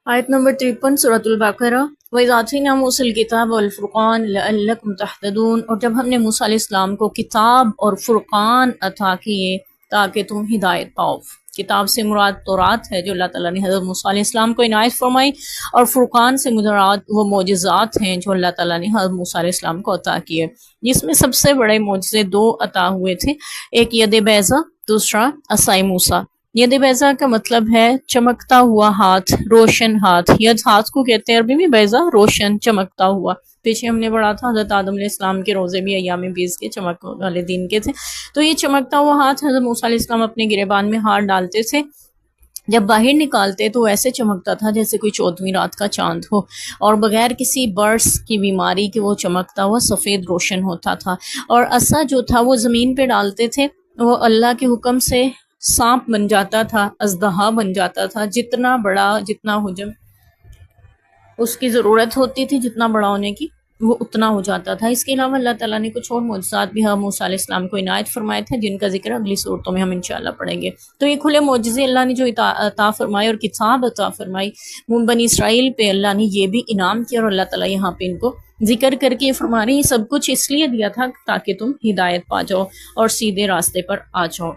آیت نمبر 53 سورۃ البقرہ۔ وَإِذْ آتَيْنَا مُوسَى الْكِتَابَ وَالْفُرْقَانَ لَعَلَّكُمْ تَهْتَدُونَ، اور جب ہم نے موسیٰ علیہ السلام کو کتاب اور فرقان عطا کیے تاکہ تم ہدایت پاؤ۔ کتاب سے مراد تورات ہے جو اللہ تعالیٰ نے حضرت موسیٰ علیہ السلام کو عنایت فرمائی، اور فرقان سے مراد وہ معجزات ہیں جو اللہ تعالیٰ نے حضرت موسیٰ علیہ السلام کو عطا کیے، جس میں سب سے بڑے معجزے دو عطا ہوئے تھے، ایک ید بیضا، دوسرا عصای موسیٰ۔ ید بیضا کا مطلب ہے چمکتا ہوا ہاتھ، روشن ہاتھ۔ ید ہاتھ کو کہتے ہیں عربی میں، بیضا روشن، چمکتا ہوا۔ پیچھے ہم نے پڑھا تھا حضرت آدم علیہ السلام کے روزے بھی ایام بیض کے، چمک والے دن کے تھے، تو یہ چمکتا ہوا ہاتھ حضرت موسیٰ علیہ السلام اپنے گریبان میں ہاتھ ڈالتے تھے، جب باہر نکالتے تو ایسے چمکتا تھا جیسے کوئی 14ویں رات کا چاند ہو، اور بغیر کسی برس کی بیماری کے وہ چمکتا ہوا سفید روشن ہوتا تھا۔ اور عصا جو تھا وہ زمین پہ ڈالتے تھے، وہ اللہ کے حکم سے سانپ بن جاتا تھا، اژدہا بن جاتا تھا، جتنا بڑا، جتنا حجم اس کی ضرورت ہوتی تھی، جتنا بڑا ہونے کی وہ اتنا ہو جاتا تھا۔ اس کے علاوہ اللہ تعالیٰ نے کچھ اور معجزات بھی موسیٰ علیہ السلام کو عنایت فرمائے تھے، جن کا ذکر اگلی صورتوں میں ہم انشاءاللہ پڑھیں گے۔ تو یہ کھلے معجزے اللہ نے جو عطا فرمائے اور کتاب عطا فرمائی بنی اسرائیل پہ، اللہ نے یہ بھی انعام کیا، اور اللہ تعالیٰ یہاں پہ ان کو ذکر کر کے فرما رہی، سب کچھ اس لیے دیا تھا تاکہ تم ہدایت پا جاؤ اور سیدھے راستے پر آ جاؤ۔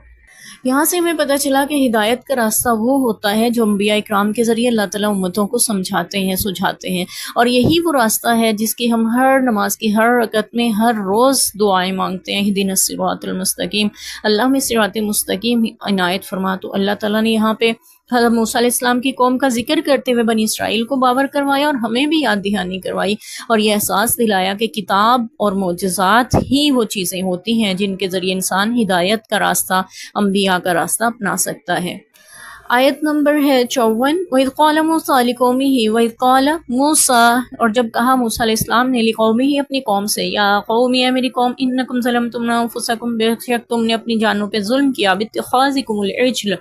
یہاں سے ہمیں پتہ چلا کہ ہدایت کا راستہ وہ ہوتا ہے جو انبیاء اکرام کے ذریعے اللہ تعالیٰ امتوں کو سمجھاتے ہیں، سجھاتے ہیں، اور یہی وہ راستہ ہے جس کی ہم ہر نماز کی ہر رکعت میں ہر روز دعائیں مانگتے ہیں، اہدنا الصراط المستقیم، اللہ میں صراط مستقیم عنایت فرما۔ تو اللہ تعالیٰ نے یہاں پہ حضرت موسیٰ علیہ السلام کی قوم کا ذکر کرتے ہوئے بنی اسرائیل کو باور کروایا، اور ہمیں بھی یاد دہانی کروائی، اور یہ احساس دلایا کہ کتاب اور معجزات ہی وہ چیزیں ہوتی ہیں جن کے ذریعے انسان ہدایت کا راستہ، انبیاء کا راستہ اپنا سکتا ہے۔ آیت نمبر ہے 54۔ وَإِذْ قَالَ مُوسَىٰ لِقَوْمِهِ وَإِذْ قَالَ مُوسَىٰ، اور جب کہا موسیٰ علیہ السلام نے لِقَوْمِهِ اپنی قوم سے، یا قوم، یا میری قوم، انکم ظلمتم انفسکم، بے شک تم نے اپنی جانوں پہ ظلم کیا، باتخاذکم العجل،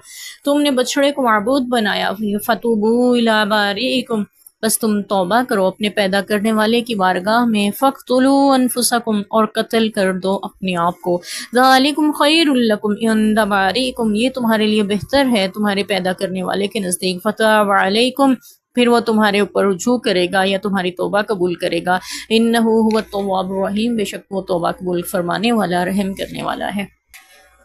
تم نے بچڑے کو معبود بنایا، فتوبوا الی بارئکم، بس تم توبہ کرو اپنے پیدا کرنے والے کی بارگاہ میں، فاقتلوا انفسکم، اور قتل کر دو اپنے آپ کو، ذالکم خیر لکم عند بارئکم، یہ تمہارے لیے بہتر ہے تمہارے پیدا کرنے والے کے نزدیک، فتاب علیکم، پھر وہ تمہارے اوپر رجوع کرے گا یا تمہاری توبہ قبول کرے گا، انہ هو التواب الرحیم، بے شک وہ توبہ قبول فرمانے والا، رحم کرنے والا ہے۔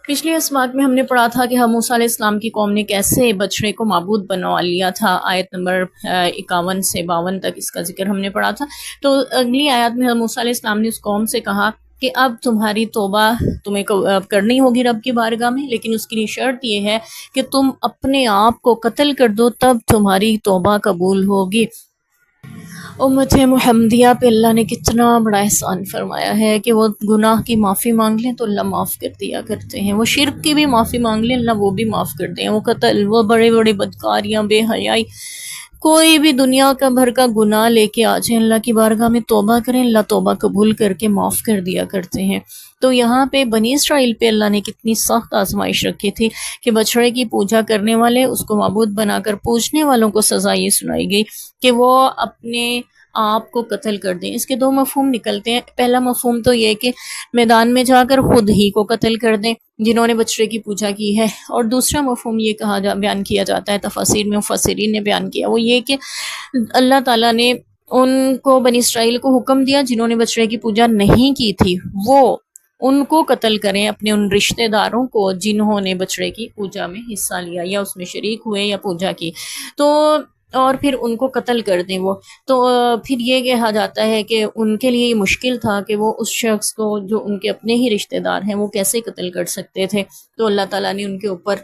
پچھلی اسماعت میں ہم نے پڑھا تھا کہ موسیٰ علیہ السلام کی قوم نے کیسے بچڑے کو معبود بنوا لیا تھا، آیت نمبر 51 سے 52 تک اس کا ذکر ہم نے پڑھا تھا۔ تو اگلی آیات میں موسیٰ علیہ السلام نے اس قوم سے کہا کہ اب تمہاری توبہ تمہیں کرنی ہوگی رب کی بارگاہ میں، لیکن اس کے لیے شرط یہ ہے کہ تم اپنے آپ کو قتل کر دو، تب تمہاری توبہ قبول ہوگی۔ امت محمدیہ پہ اللہ نے کتنا بڑا احسان فرمایا ہے کہ وہ گناہ کی معافی مانگ لیں تو اللہ معاف کر دیا کرتے ہیں، وہ شرک کی بھی معافی مانگ لیں اللہ وہ بھی معاف کر دیں، وہ قتل، وہ بڑے بڑے بدکاریاں، بے حیائی، کوئی بھی دنیا کا بھر کا گناہ لے کے آ جائیں اللہ کی بارگاہ میں توبہ کریں، اللہ توبہ قبول کر کے معاف کر دیا کرتے ہیں۔ تو یہاں پہ بنی اسرائیل پہ اللہ نے کتنی سخت آزمائش رکھی تھی کہ بچڑے کی پوجا کرنے والے، اس کو معبود بنا کر پوجنے والوں کو سزا یہ سنائی گئی کہ وہ اپنے آپ کو قتل کر دیں۔ اس کے دو مفہوم نکلتے ہیں۔ پہلا مفہوم تو یہ کہ میدان میں جا کر خود ہی کو قتل کر دیں جنہوں نے بچڑے کی پوجا کی ہے، اور دوسرا مفہوم یہ بیان کیا جاتا ہے، تفاسیر میں مفسرین نے بیان کیا، وہ یہ کہ اللہ تعالیٰ نے ان کو، بنی اسرائیل کو حکم دیا جنہوں نے بچڑے کی پوجا نہیں کی تھی، وہ ان کو قتل کریں، اپنے ان رشتہ داروں کو جنہوں نے بچڑے کی پوجا میں حصہ لیا یا اس میں شریک ہوئے یا پوجا کی، تو اور پھر ان کو قتل کر دیں وہ۔ تو پھر یہ کہا جاتا ہے کہ ان کے لیے یہ مشکل تھا کہ وہ اس شخص کو جو ان کے اپنے ہی رشتہ دار ہیں وہ کیسے قتل کر سکتے تھے، تو اللہ تعالیٰ نے ان کے اوپر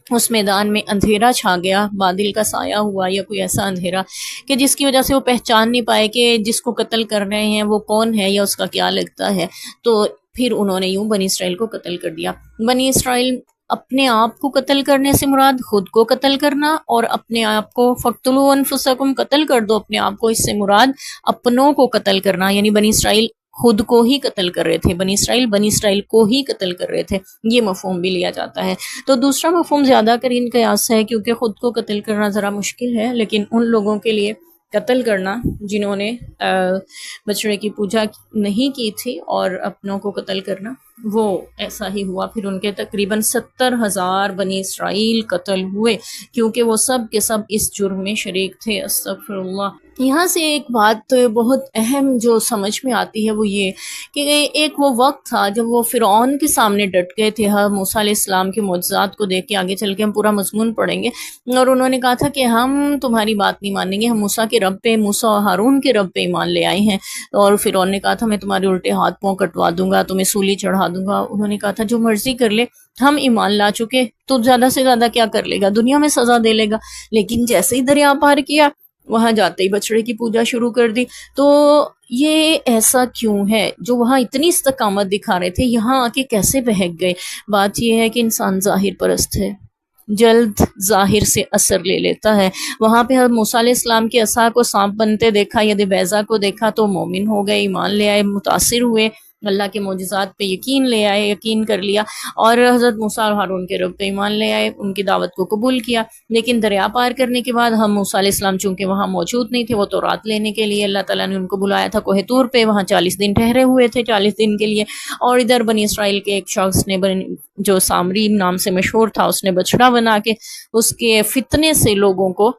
اس میدان میں اندھیرا چھا گیا، بادل کا سایہ ہوا یا کوئی ایسا اندھیرا کہ جس کی وجہ سے وہ پہچان نہیں پائے کہ جس کو قتل کر رہے ہیں وہ کون ہے یا اس کا کیا لگتا ہے، تو پھر انہوں نے یوں بنی اسرائیل کو قتل کر دیا۔ بنی اسرائیل اپنے آپ کو قتل کرنے سے مراد خود کو قتل کرنا، اور اپنے آپ کو فقتلوا انفسکم، قتل کر دو اپنے آپ کو، اس سے مراد اپنوں کو قتل کرنا، یعنی بنی اسرائیل خود کو ہی قتل کر رہے تھے، بنی اسرائیل کو ہی قتل کر رہے تھے، یہ مفہوم بھی لیا جاتا ہے۔ تو دوسرا مفہوم زیادہ قرین قیاس ہے، کیونکہ خود کو قتل کرنا ذرا مشکل ہے، لیکن ان لوگوں کے لیے قتل کرنا جنہوں نے بچڑے کی پوجا نہیں کی تھی، اور اپنوں کو قتل کرنا وہ ایسا ہی ہوا، پھر ان کے تقریباً 70,000 بنی اسرائیل قتل ہوئے، کیونکہ وہ سب کے سب اس جرم میں شریک تھے۔ استغفر اللہ۔ یہاں سے ایک بات بہت اہم جو سمجھ میں آتی ہے وہ یہ کہ ایک وہ وقت تھا جب وہ فرعون کے سامنے ڈٹ گئے تھے موسیٰ علیہ السلام کے معجزات کو دیکھ کے، آگے چل کے ہم پورا مضمون پڑھیں گے، اور انہوں نے کہا تھا کہ ہم تمہاری بات نہیں مانیں گے، ہم موسیٰ کے رب پہ، موسیٰ اور ہارون کے رب پہ ایمان لے آئے ہیں۔ اور فرعون نے کہا تھا میں تمہارے الٹے ہاتھ پاؤں کٹوا دوں گا، تمہیں سولی چڑھا دوں گا۔ انہوں نے کہا تھا جو مرضی کر لے، ہم ایمان لا چکے، تو زیادہ سے زیادہ کیا کر لے گا، دنیا میں سزا دے لے گا۔ لیکن جیسے ہی دریا پار کیا، وہاں جاتے ہی بچڑے کی پوجا شروع کر دی۔ تو یہ ایسا کیوں ہے؟ جو وہاں اتنی استقامت دکھا رہے تھے، یہاں آ کے کیسے بہک گئے؟ بات یہ ہے کہ انسان ظاہر پرست ہے، جلد ظاہر سے اثر لے لیتا ہے۔ وہاں پہ موسیٰ علیہ السلام کے عصا کو سانپ بنتے دیکھا، ید بیضا کو دیکھا تو مومن ہو گئے، ایمان لے آئے، متاثر ہوئے، اللہ کے معجزات پہ یقین لے آئے، یقین کر لیا، اور حضرت موسیٰ اور ہارون کے رب پہ ایمان لے آئے، ان کی دعوت کو قبول کیا۔ لیکن دریا پار کرنے کے بعد ہم موسیٰ علیہ السلام چونکہ وہاں موجود نہیں تھے، وہ تورات لینے کے لیے اللہ تعالیٰ نے ان کو بلایا تھا کوہ طور پہ، وہاں 40 دن ٹھہرے ہوئے تھے، 40 دن کے لیے، اور ادھر بنی اسرائیل کے ایک شخص نے جو سامری نام سے مشہور تھا، اس نے بچڑا بنا کے اس کے فتنے سے لوگوں کو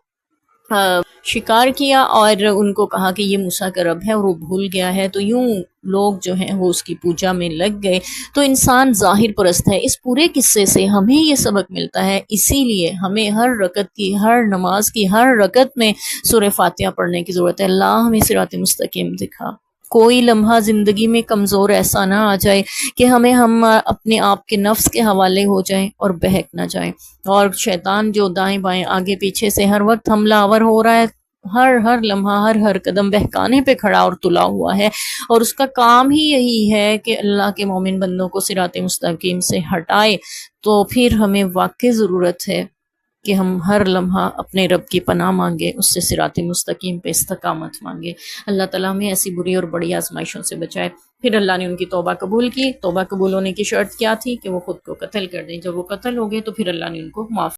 شکار کیا، اور ان کو کہا کہ یہ موسیٰ کا رب ہے اور وہ بھول گیا ہے، تو یوں لوگ جو ہیں وہ اس کی پوجا میں لگ گئے۔ تو انسان ظاہر پرست ہے۔ اس پورے قصے سے ہمیں یہ سبق ملتا ہے، اسی لیے ہمیں ہر رکعت کی، ہر نماز کی ہر رکعت میں سورہ فاتحہ پڑھنے کی ضرورت ہے۔ اللہ ہمیں صراط مستقیم دکھا۔ کوئی لمحہ زندگی میں کمزور ایسا نہ آ جائے کہ ہم اپنے آپ کے نفس کے حوالے ہو جائیں اور بہک نہ جائیں، اور شیطان جو دائیں بائیں آگے پیچھے سے ہر وقت حملہ آور ہو رہا ہے، ہر لمحہ ہر قدم بہکانے پہ کھڑا اور تلا ہوا ہے، اور اس کا کام ہی یہی ہے کہ اللہ کے مومن بندوں کو صراط مستقیم سے ہٹائے۔ تو پھر ہمیں واقعی ضرورت ہے کہ ہم ہر لمحہ اپنے رب کی پناہ مانگے، اس سے صراط مستقیم پہ استقامت مانگے۔ اللہ تعالیٰ ہمیں ایسی بری اور بڑی آزمائشوں سے بچائے۔ پھر اللہ نے ان کی توبہ قبول کی۔ توبہ قبول ہونے کی شرط کیا تھی؟ کہ وہ خود کو قتل کر دیں۔ جب وہ قتل ہو گئے تو پھر اللہ نے ان کو معاف